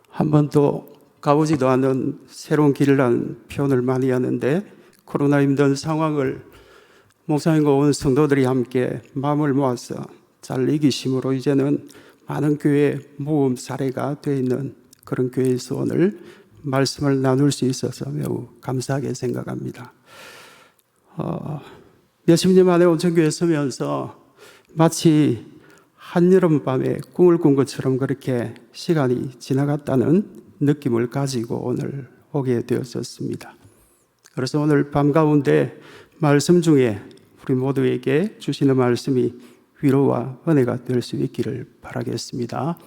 한 번도 가보지도 않은 새로운 길이라는 표현을 많이 하는데, 코로나 힘든 상황을 목사님과 온 성도들이 함께 마음을 모아서 잘 이기심으로 이제는 많은 교회 모임 사례가 되어 있는 그런 교회에서 오늘 말씀을 나눌 수 있어서 매우 감사하게 생각합니다. 몇십 년 만에 온천교회에 서면서 마치 한여름밤에 꿈을 꾼 것처럼 그렇게 시간이 지나갔다는 느낌을 가지고 오늘 오게 되었었습니다. 그래서 오늘 밤 가운데 말씀 중에 우리 모두에게 주시는 말씀이 위로와 은혜가 될 수 있기를 바라겠습니다.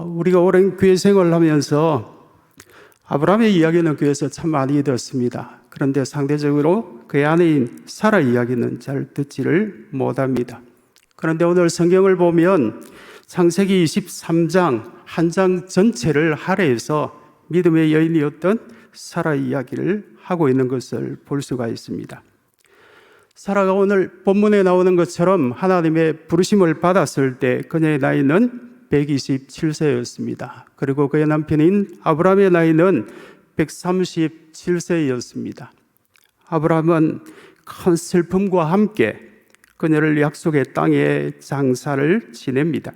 우리가 오랜 교회 생활을 하면서 아브라함의 이야기는 교회에서 참 많이 듣습니다. 그런데 상대적으로 그의 아내인 사라 이야기는 잘 듣지를 못합니다. 그런데 오늘 성경을 보면 창세기 23장 한 장 전체를 할애해서 믿음의 여인이었던 사라 이야기를 하고 있는 것을 볼 수가 있습니다. 사라가 오늘 본문에 나오는 것처럼 하나님의 부르심을 받았을 때 그녀의 나이는 127세였습니다. 그리고 그의 남편인 아브라함의 나이는 137세였습니다. 아브라함은 큰 슬픔과 함께 그녀를 약속의 땅에 장사를 지냅니다.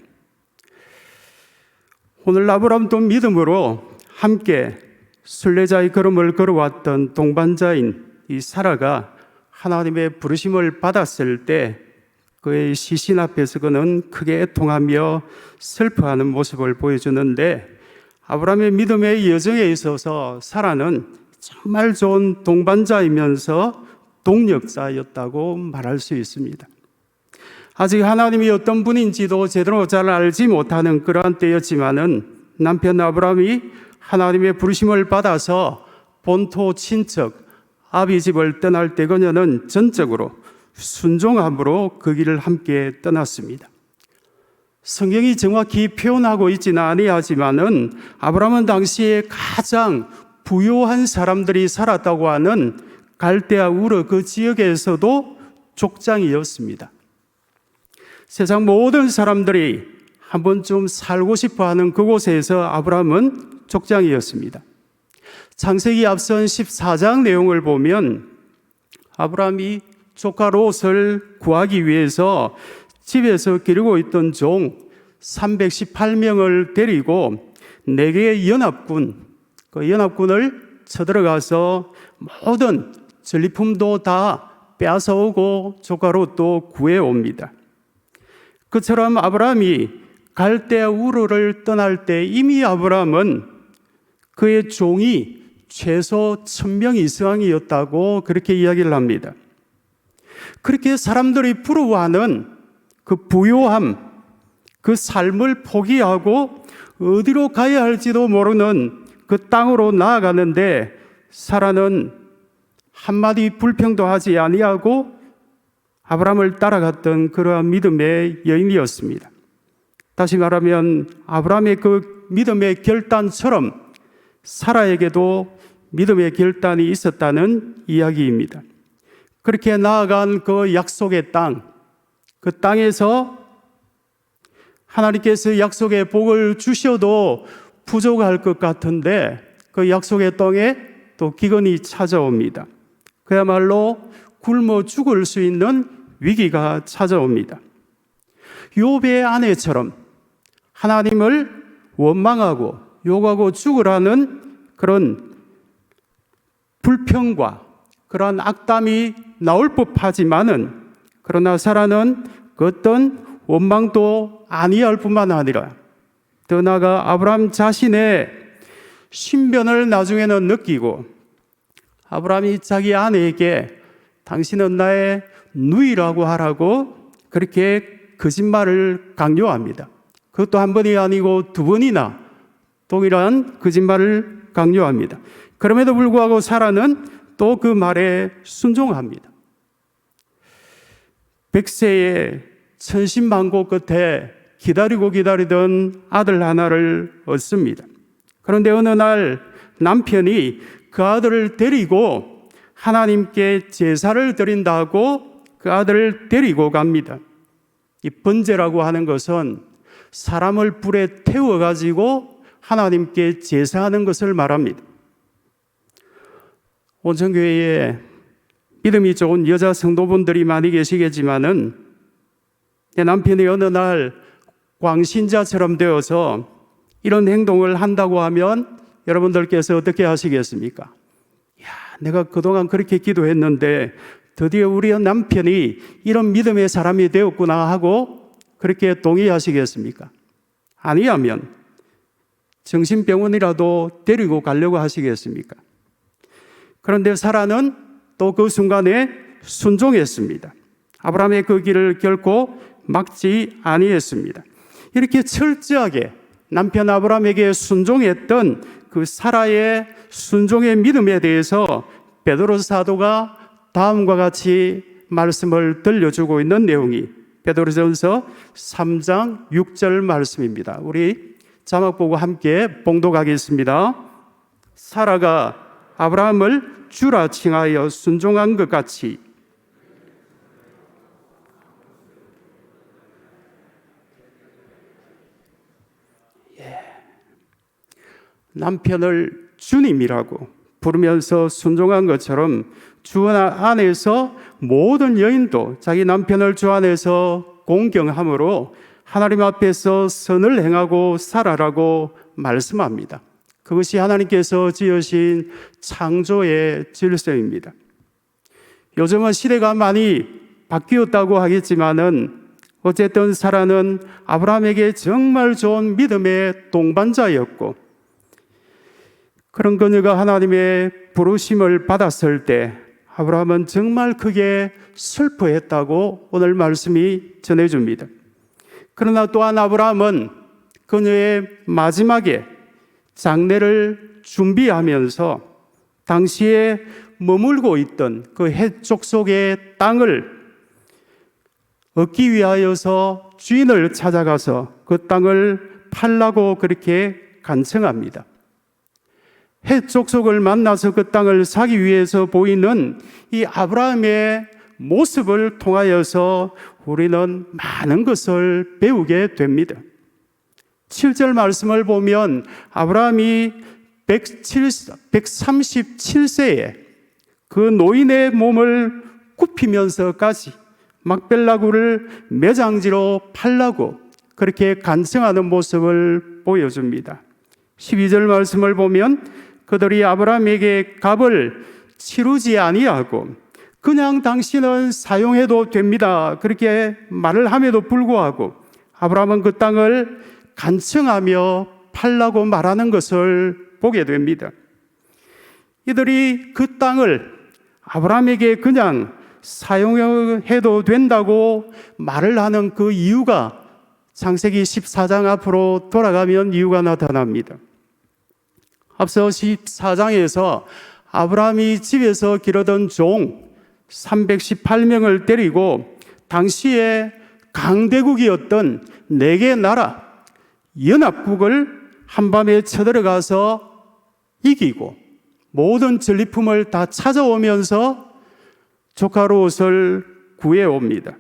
오늘 아브라함도 믿음으로 함께 순례자의 걸음을 걸어왔던 동반자인 이 사라가 하나님의 부르심을 받았을 때 그의 시신 앞에서 그는 크게 애통하며 슬퍼하는 모습을 보여주는데, 아브라함의 믿음의 여정에 있어서 사라는 정말 좋은 동반자이면서 동력자였다고 말할 수 있습니다. 아직 하나님이 어떤 분인지도 제대로 잘 알지 못하는 그러한 때였지만은 남편 아브라함이 하나님의 부르심을 받아서 본토 친척 아비 집을 떠날 때 그녀는 전적으로 순종함으로 그 길을 함께 떠났습니다. 성경이 정확히 표현하고 있지는 아니하지만은 아브라함은 당시에 가장 부유한 사람들이 살았다고 하는 갈대아 우르 그 지역에서도 족장이었습니다. 세상 모든 사람들이 한 번쯤 살고 싶어하는 그곳에서 아브라함은 족장이었습니다. 창세기 앞선 14장 내용을 보면 아브라함이 조카 롯을 구하기 위해서 집에서 기르고 있던 종 318명을 데리고 4개의 연합군, 그 연합군을 쳐들어가서 모든 전리품도 다 빼앗아오고 조카 롯도 구해옵니다. 그처럼 아브라함이 갈대아 우르를 떠날 때 이미 아브라함은 그의 종이 최소 1000명 이상이었다고 그렇게 이야기를 합니다. 그렇게 사람들이 부러워하는 그 부요함, 그 삶을 포기하고 어디로 가야 할지도 모르는 그 땅으로 나아가는데 사라는 한마디 불평도 하지 아니하고 아브라함을 따라갔던 그러한 믿음의 여인이었습니다. 다시 말하면 아브라함의 그 믿음의 결단처럼 사라에게도 믿음의 결단이 있었다는 이야기입니다. 그렇게 나아간 그 약속의 땅, 그 땅에서 하나님께서 약속의 복을 주셔도 부족할 것 같은데 그 약속의 땅에 또 기근이 찾아옵니다. 그야말로 굶어 죽을 수 있는 위기가 찾아옵니다. 욥의 아내처럼 하나님을 원망하고 욕하고 죽으라는 그런 불평과 그런 악담이 나올 법하지만은, 그러나 사라는 그 어떤 원망도 아니할 뿐만 아니라 더 나아가 아브라함 자신의 신변을 나중에는 느끼고 아브라함이 자기 아내에게 당신은 나의 누이라고 하라고 그렇게 거짓말을 강요합니다. 그것도 한 번이 아니고 2번이나 동일한 거짓말을 강요합니다. 그럼에도 불구하고 사라는 또 그 말에 순종합니다. 100세의 천신만고 끝에 기다리던 아들 하나를 얻습니다. 그런데 어느 날 남편이 그 아들을 데리고 하나님께 제사를 드린다고 그 아들을 데리고 갑니다. 이 번제라고 하는 것은 사람을 불에 태워가지고 하나님께 제사하는 것을 말합니다. 온천교회에 믿음이 좋은 여자 성도분들이 많이 계시겠지만은 내 남편이 어느 날 광신자처럼 되어서 이런 행동을 한다고 하면 여러분들께서 어떻게 하시겠습니까? 야, 내가 그동안 그렇게 기도했는데 드디어 우리 남편이 이런 믿음의 사람이 되었구나 하고 그렇게 동의하시겠습니까? 아니하면 정신병원이라도 데리고 가려고 하시겠습니까? 그런데 사라는 또 그 순간에 순종했습니다. 아브라함의 그 길을 결코 막지 아니했습니다. 이렇게 철저하게 남편 아브라함에게 순종했던 그 사라의 순종의 믿음에 대해서 베드로 사도가 다음과 같이 말씀을 들려주고 있는 내용이 베드로전서 3장 6절 말씀입니다. 우리 자막 보고 함께 봉독하겠습니다. 사라가 아브라함을 주라 칭하여 순종한 것 같이 남편을 주님이라고 부르면서 순종한 것처럼 주 안에서 모든 여인도 자기 남편을 주 안에서 공경함으로 하나님 앞에서 선을 행하고 살아라고 말씀합니다. 그것이 하나님께서 지으신 창조의 질서입니다. 요즘은 시대가 많이 바뀌었다고 하겠지만은 어쨌든 사라는 아브라함에게 정말 좋은 믿음의 동반자였고, 그런 그녀가 하나님의 부르심을 받았을 때 아브라함은 정말 크게 슬퍼했다고 오늘 말씀이 전해줍니다. 그러나 또한 아브라함은 그녀의 마지막에 장례를 준비하면서 당시에 머물고 있던 그 해쪽 속의 땅을 얻기 위하여서 주인을 찾아가서 그 땅을 팔라고 그렇게 간청합니다. 해쪽 속을 만나서 그 땅을 사기 위해서 보이는 이 아브라함의 모습을 통하여서 우리는 많은 것을 배우게 됩니다. 7절 말씀을 보면 아브라함이 137세에 그 노인의 몸을 굽히면서까지 막벨라구를 매장지로 팔라고 그렇게 간청하는 모습을 보여줍니다. 12절 말씀을 보면 그들이 아브라함에게 값을 치르지 아니하고 그냥 당신은 사용해도 됩니다, 그렇게 말을 함에도 불구하고 아브라함은 그 땅을 간청하며 팔라고 말하는 것을 보게 됩니다. 이들이 그 땅을 아브라함에게 그냥 사용해도 된다고 말을 하는 그 이유가 창세기 14장 앞으로 돌아가면 이유가 나타납니다. 앞서 14장에서 아브라함이 집에서 기르던 종 318명을 데리고 당시에 강대국이었던 4개 나라 연합국을 한밤에 쳐들어가서 이기고 모든 전리품을 다 찾아오면서 조카 롯을 구해옵니다.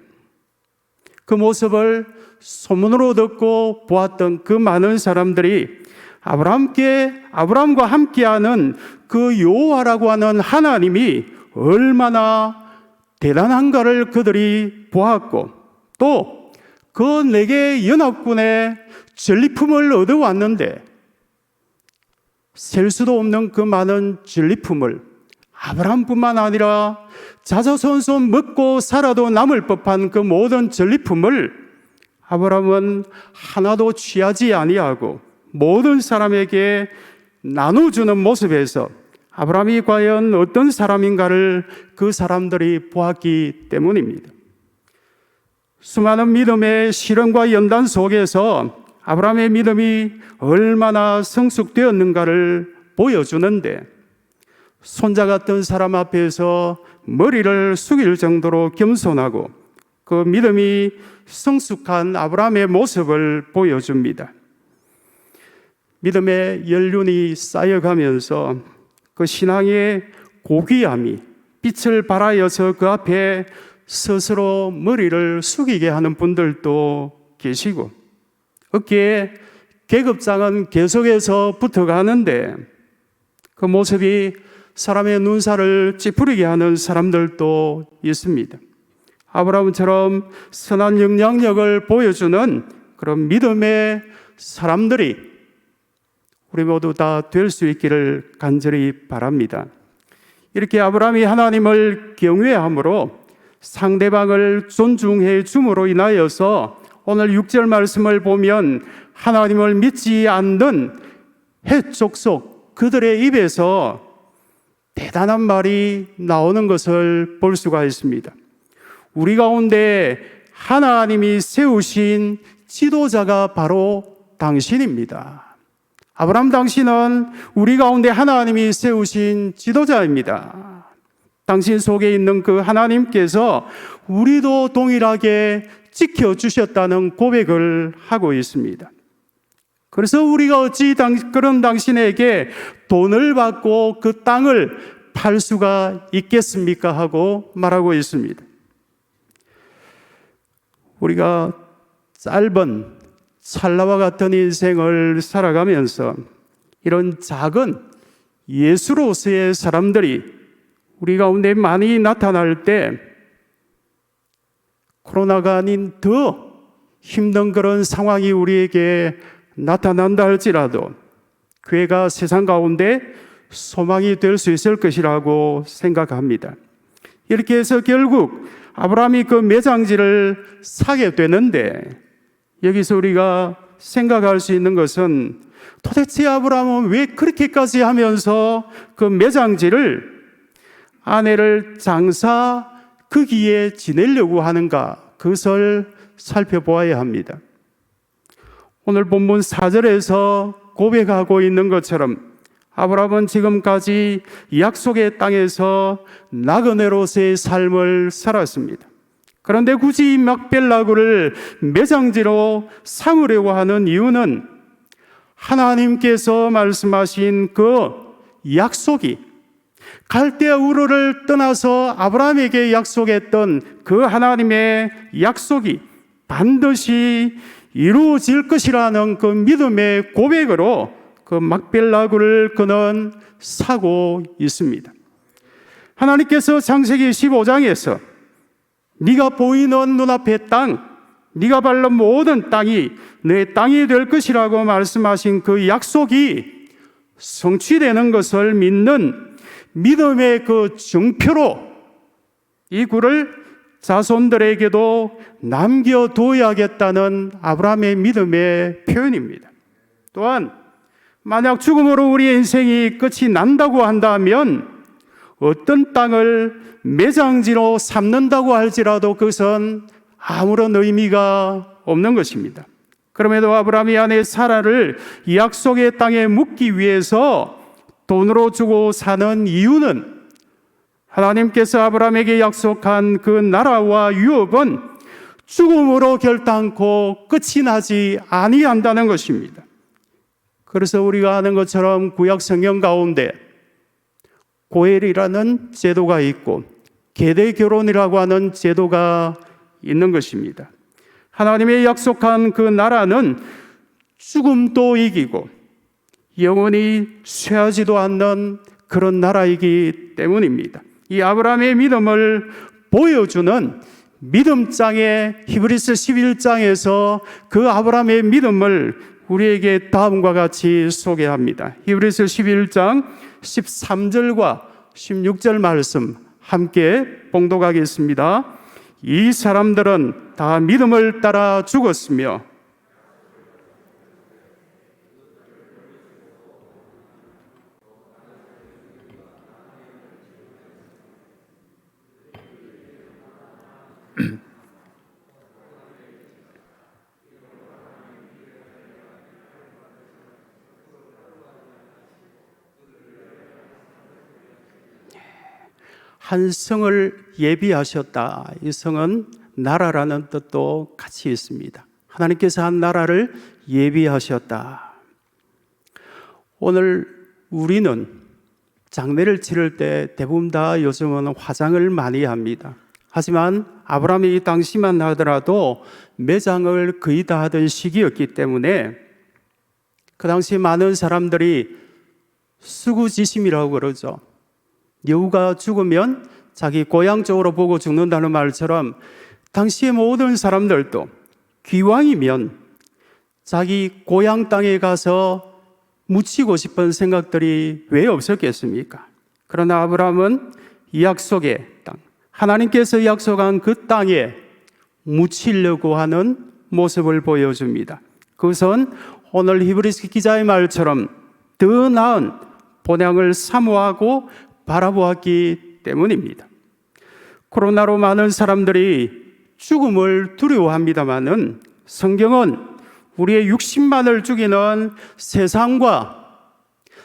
그 모습을 소문으로 듣고 보았던 그 많은 사람들이 아브라함과 함께하는 그 여호와라고 하는 하나님이 얼마나 대단한가를 그들이 보았고, 또 그 4개 연합군의 전리품을 얻어왔는데 셀 수도 없는 그 많은 전리품을 아브라함뿐만 아니라 자자손손 먹고 살아도 남을 법한 그 모든 전리품을 아브라함은 하나도 취하지 아니하고 모든 사람에게 나눠주는 모습에서 아브라함이 과연 어떤 사람인가를 그 사람들이 보았기 때문입니다. 수많은 믿음의 실험과 연단 속에서 아브라함의 믿음이 얼마나 성숙되었는가를 보여주는데, 손자 같은 사람 앞에서 머리를 숙일 정도로 겸손하고 그 믿음이 성숙한 아브라함의 모습을 보여줍니다. 믿음의 연륜이 쌓여가면서 그 신앙의 고귀함이 빛을 발하여서 그 앞에 스스로 머리를 숙이게 하는 분들도 계시고, 어깨에 계급장은 계속해서 붙어가는데 그 모습이 사람의 눈살을 찌푸리게 하는 사람들도 있습니다. 아브라함처럼 선한 영향력을 보여주는 그런 믿음의 사람들이 우리 모두 다 될 수 있기를 간절히 바랍니다. 이렇게 아브라함이 하나님을 경외함으로 상대방을 존중해 줌으로 인하여서 오늘 6절 말씀을 보면 하나님을 믿지 않는 헷 족속 그들의 입에서 대단한 말이 나오는 것을 볼 수가 있습니다. 우리 가운데 하나님이 세우신 지도자가 바로 당신입니다. 아브라함 당신은 우리 가운데 하나님이 세우신 지도자입니다. 당신 속에 있는 그 하나님께서 우리도 동일하게 지켜주셨다는 고백을 하고 있습니다. 그래서 우리가 어찌 그런 당신에게 돈을 받고 그 땅을 팔 수가 있겠습니까? 하고 말하고 있습니다. 우리가 짧은 찰나와 같은 인생을 살아가면서 이런 작은 예수로서의 사람들이 우리 가운데 많이 나타날 때 코로나가 아닌 더 힘든 그런 상황이 우리에게 나타난다 할지라도 교회가 세상 가운데 소망이 될 수 있을 것이라고 생각합니다. 이렇게 해서 결국 아브라함이 그 매장지를 사게 되는데 여기서 우리가 생각할 수 있는 것은 도대체 아브라함은 왜 그렇게까지 하면서 그 매장지를 아내를 장사 그 기에 지내려고 하는가, 그것을 살펴보아야 합니다. 오늘 본문 4절에서 고백하고 있는 것처럼 아브라함은 지금까지 약속의 땅에서 나그네로서의 삶을 살았습니다. 그런데 굳이 막벨라구를 매장지로 삼으려고 하는 이유는 하나님께서 말씀하신 그 약속이 갈대아 우르를 떠나서 아브라함에게 약속했던 그 하나님의 약속이 반드시 이루어질 것이라는 그 믿음의 고백으로 그 막벨라구를 그는 사고 있습니다. 하나님께서 창세기 15장에서 네가 보이는 눈앞의 땅, 네가 밟는 모든 땅이 내 땅이 될 것이라고 말씀하신 그 약속이 성취되는 것을 믿는 믿음의 그 증표로 이 굴을 자손들에게도 남겨둬야겠다는 아브라함의 믿음의 표현입니다. 또한 만약 죽음으로 우리의 인생이 끝이 난다고 한다면 어떤 땅을 매장지로 삼는다고 할지라도 그것은 아무런 의미가 없는 것입니다. 그럼에도 아브라함이 아내 사라를 약속의 땅에 묻기 위해서 돈으로 주고 사는 이유는 하나님께서 아브라함에게 약속한 그 나라와 유업은 죽음으로 결단코 끝이 나지 아니한다는 것입니다. 그래서 우리가 아는 것처럼 구약 성경 가운데 고엘이라는 제도가 있고 계대 결혼이라고 하는 제도가 있는 것입니다. 하나님의 약속한 그 나라는 죽음도 이기고 영원히 쇠하지도 않는 그런 나라이기 때문입니다. 이 아브라함의 믿음을 보여주는 믿음장의 히브리서 11장에서 그 아브라함의 믿음을 우리에게 다음과 같이 소개합니다. 히브리서 11장 13절과 16절 말씀 함께 봉독하겠습니다. 이 사람들은 다 믿음을 따라 죽었으며 한 성을 예비하셨다. 이 성은 나라라는 뜻도 같이 있습니다. 하나님께서 한 나라를 예비하셨다. 오늘 우리는 장례를 치를 때 대부분 다 요즘은 화장을 많이 합니다. 하지만 아브라함이 이 당시만 하더라도 매장을 거의 다 하던 시기였기 때문에 그 당시 많은 사람들이 수구지심이라고 그러죠. 여우가 죽으면 자기 고향 쪽으로 보고 죽는다는 말처럼 당시의 모든 사람들도 기왕이면 자기 고향 땅에 가서 묻히고 싶은 생각들이 왜 없었겠습니까? 그러나 아브라함은 약속의 땅, 하나님께서 약속한 그 땅에 묻히려고 하는 모습을 보여줍니다. 그것은 오늘 히브리서 기자의 말처럼 더 나은 본향을 사모하고 바라보았기 때문입니다. 코로나로 많은 사람들이 죽음을 두려워합니다마는 성경은 우리의 육신만을 죽이는 세상과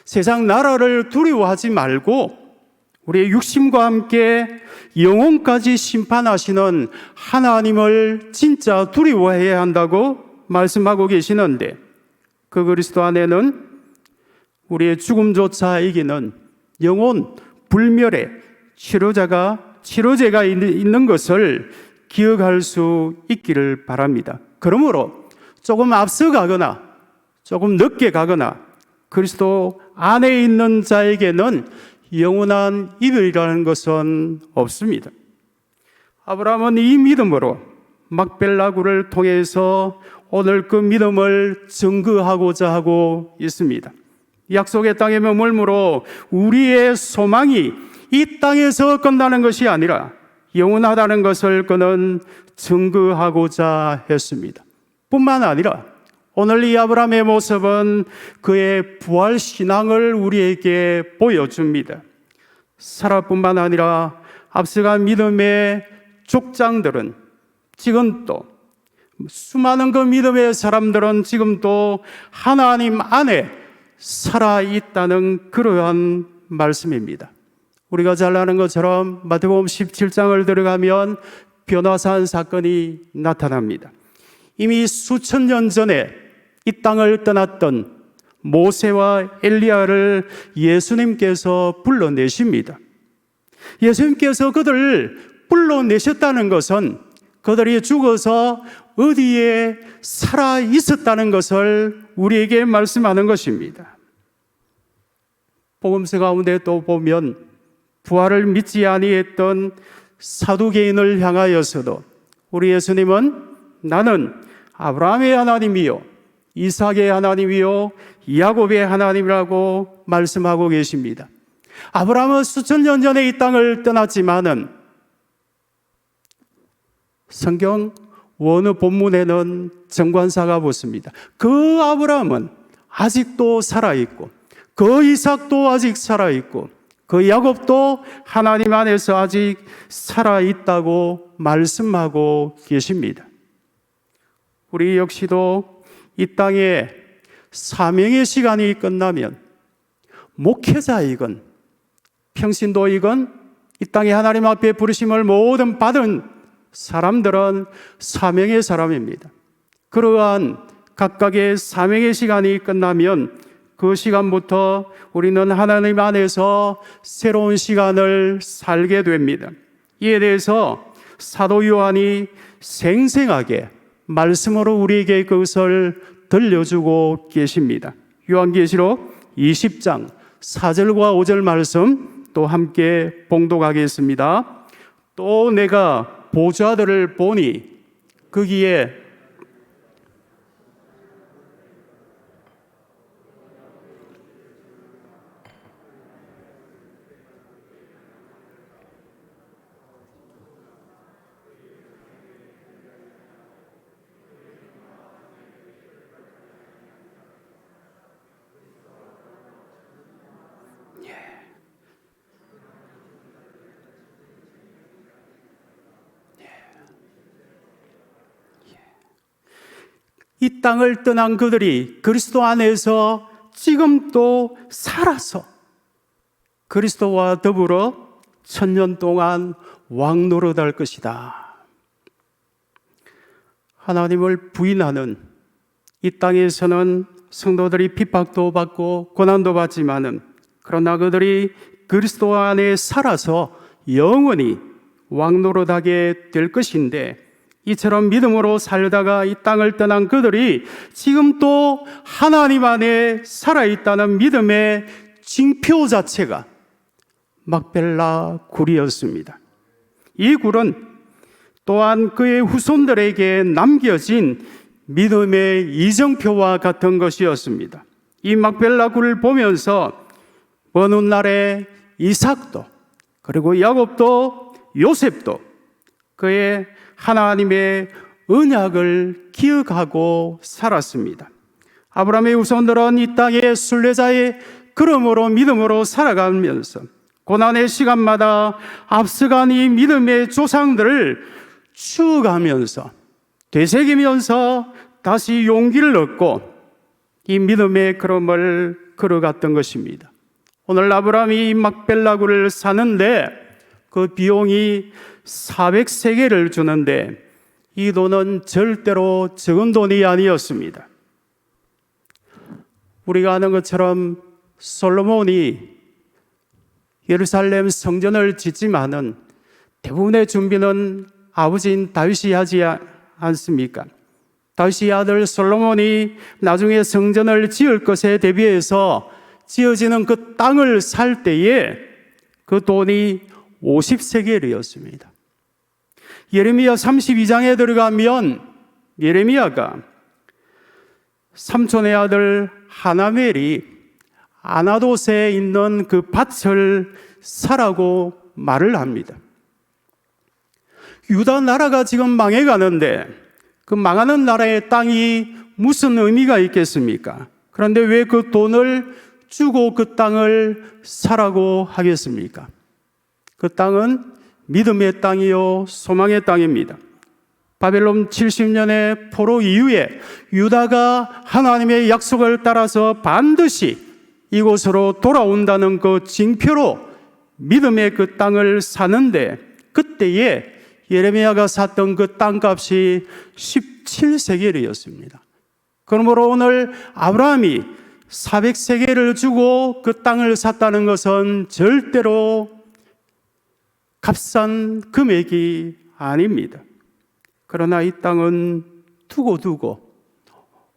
세상 나라를 두려워하지 말고 우리의 육신과 함께 영혼까지 심판하시는 하나님을 진짜 두려워해야 한다고 말씀하고 계시는데, 그 그리스도 안에는 우리의 죽음조차 이기는 영혼 불멸의 치료제가 있는 것을 기억할 수 있기를 바랍니다. 그러므로 조금 앞서가거나 조금 늦게 가거나 그리스도 안에 있는 자에게는 영원한 이별이라는 것은 없습니다. 아브라함은 이 믿음으로 막벨라굴을 통해서 오늘 그 믿음을 증거하고자 하고 있습니다. 약속의 땅에 머물므로 우리의 소망이 이 땅에서 끝나는 것이 아니라 영원하다는 것을 그는 증거하고자 했습니다. 뿐만 아니라 오늘 이 아브라함의 모습은 그의 부활 신앙을 우리에게 보여줍니다. 사라뿐만 아니라 앞서간 믿음의 족장들은 지금도 수많은 그 믿음의 사람들은 지금도 하나님 안에 살아있다는 그러한 말씀입니다. 우리가 잘 아는 것처럼 마태복음 17장을 들어가면 변화산 사건이 나타납니다. 이미 수천 년 전에 이 땅을 떠났던 모세와 엘리야를 예수님께서 불러내십니다. 예수님께서 그들을 불러내셨다는 것은 그들이 죽어서 어디에 살아 있었다는 것을 우리에게 말씀하는 것입니다. 복음서 가운데 또 보면 부활을 믿지 아니했던 사두개인을 향하여서도 우리 예수님은 나는 아브라함의 하나님이요 이삭의 하나님이요 야곱의 하나님이라고 말씀하고 계십니다. 아브라함은 수천 년 전에 이 땅을 떠났지만은 성경 어느 본문에는 정관사가 붙습니다. 그 아브라함은 아직도 살아있고 그 이삭도 아직 살아있고 그 야곱도 하나님 안에서 아직 살아있다고 말씀하고 계십니다. 우리 역시도 이 땅에 사명의 시간이 끝나면 목회자이건 평신도이건 이 땅에 하나님 앞에 부르심을 모든 받은 사람들은 사명의 사람입니다. 그러한 각각의 사명의 시간이 끝나면 그 시간부터 우리는 하나님 안에서 새로운 시간을 살게 됩니다. 이에 대해서 사도 요한이 생생하게 말씀으로 우리에게 그것을 들려주고 계십니다. 요한계시록 20장 4절과 5절 말씀 또 함께 봉독하겠습니다. 또 내가 보좌들을 보니 거기에 이 땅을 떠난 그들이 그리스도 안에서 지금도 살아서 그리스도와 더불어 1000년 동안 왕노릇할 것이다. 하나님을 부인하는 이 땅에서는 성도들이 핍박도 받고 고난도 받지만은 그러나 그들이 그리스도 안에 살아서 영원히 왕노릇하게 될 것인데, 이처럼 믿음으로 살다가 이 땅을 떠난 그들이 지금 또 하나님 안에 살아있다는 믿음의 징표 자체가 막벨라 굴이었습니다. 이 굴은 또한 그의 후손들에게 남겨진 믿음의 이정표와 같은 것이었습니다. 이 막벨라 굴을 보면서 어느 날에 이삭도 그리고 야곱도 요셉도 그의 하나님의 언약을 기억하고 살았습니다. 아브라함의 후손들은 이 땅의 순례자의 걸음으로 믿음으로 살아가면서 고난의 시간마다 앞서간 이 믿음의 조상들을 추억하면서 되새기면서 다시 용기를 얻고 이 믿음의 걸음을 걸어갔던 것입니다. 오늘 아브라함이 막벨라 굴을 사는데 그 비용이 400세겔을 주는데 이 돈은 절대로 적은 돈이 아니었습니다. 우리가 아는 것처럼 솔로몬이 예루살렘 성전을 짓지만은 대부분의 준비는 아버지인 다윗이 하지 않습니까? 다윗의 아들 솔로몬이 나중에 성전을 지을 것에 대비해서 지어지는 그 땅을 살 때에 그 돈이 50세겔이었습니다. 예레미야 32장에 들어가면 예레미야가 삼촌의 아들 하나멜이 아나돗에 있는 그 밭을 사라고 말을 합니다. 유다 나라가 지금 망해가는데 그 망하는 나라의 땅이 무슨 의미가 있겠습니까? 그런데 왜 그 돈을 주고 그 땅을 사라고 하겠습니까? 그 땅은 믿음의 땅이요 소망의 땅입니다. 바벨론 70년의 포로 이후에 유다가 하나님의 약속을 따라서 반드시 이곳으로 돌아온다는 그 징표로 믿음의 그 땅을 사는데 그때에 예레미야가 샀던 그 땅값이 17세겔이었습니다. 그러므로 오늘 아브라함이 400세겔을 주고 그 땅을 샀다는 것은 절대로 값싼 금액이 아닙니다. 그러나 이 땅은 두고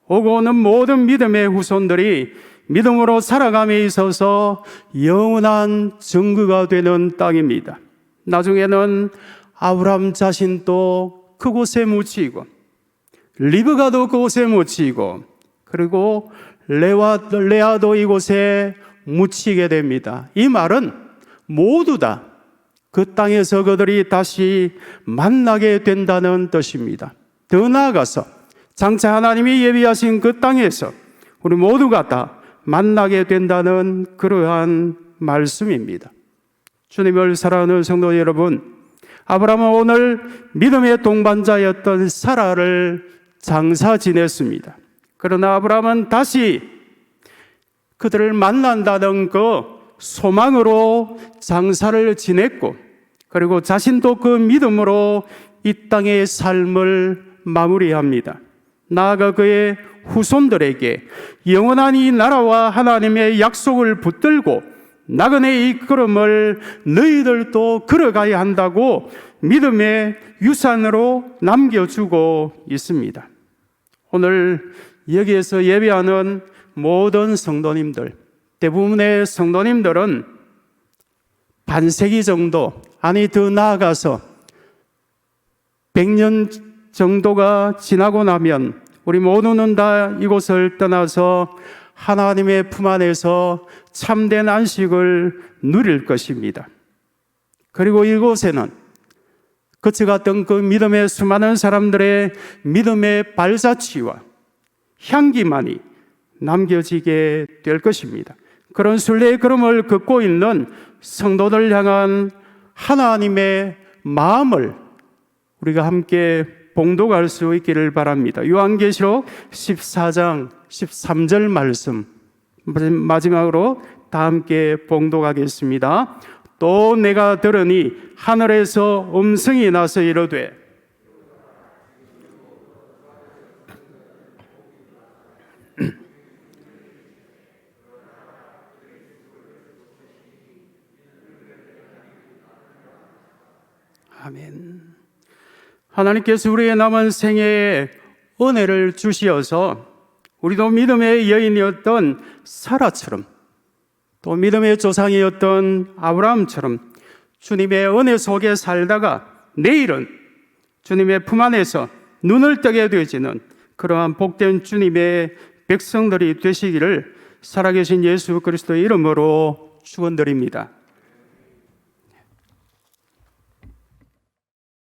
오고 오는 모든 믿음의 후손들이 믿음으로 살아감에 있어서 영원한 증거가 되는 땅입니다. 나중에는 아브라함 자신도 그곳에 묻히고 리브가도 그곳에 묻히고 그리고 레아도 이곳에 묻히게 됩니다. 이 말은 모두 다 그 땅에서 그들이 다시 만나게 된다는 뜻입니다. 더 나아가서 장차 하나님이 예비하신 그 땅에서 우리 모두가 다 만나게 된다는 그러한 말씀입니다. 주님을 사랑하는 성도 여러분, 아브라함은 오늘 믿음의 동반자였던 사라를 장사 지냈습니다. 그러나 아브라함은 다시 그들을 만난다는 그 소망으로 장사를 지냈고 그리고 자신도 그 믿음으로 이 땅의 삶을 마무리합니다. 나아가 그의 후손들에게 영원한 이 나라와 하나님의 약속을 붙들고 나그네의 이 걸음을 너희들도 걸어가야 한다고 믿음의 유산으로 남겨주고 있습니다. 오늘 여기에서 예배하는 모든 성도님들, 대부분의 성도님들은 반세기 정도, 아니 더 나아가서 100년 정도가 지나고 나면 우리 모두는 다 이곳을 떠나서 하나님의 품 안에서 참된 안식을 누릴 것입니다. 그리고 이곳에는 거쳐갔던 그 믿음의 수많은 사람들의 믿음의 발자취와 향기만이 남겨지게 될 것입니다. 그런 순례의 걸음을 걷고 있는 성도들 향한 하나님의 마음을 우리가 함께 봉독할 수 있기를 바랍니다. 요한계시록 14장 13절 말씀 마지막으로 다 함께 봉독하겠습니다. 또 내가 들으니 하늘에서 음성이 나서 이르되 아멘. 하나님께서 우리의 남은 생애에 은혜를 주시어서 우리도 믿음의 여인이었던 사라처럼, 또 믿음의 조상이었던 아브라함처럼 주님의 은혜 속에 살다가 내일은 주님의 품 안에서 눈을 뜨게 되어지는 그러한 복된 주님의 백성들이 되시기를 살아계신 예수 그리스도의 이름으로 축원드립니다.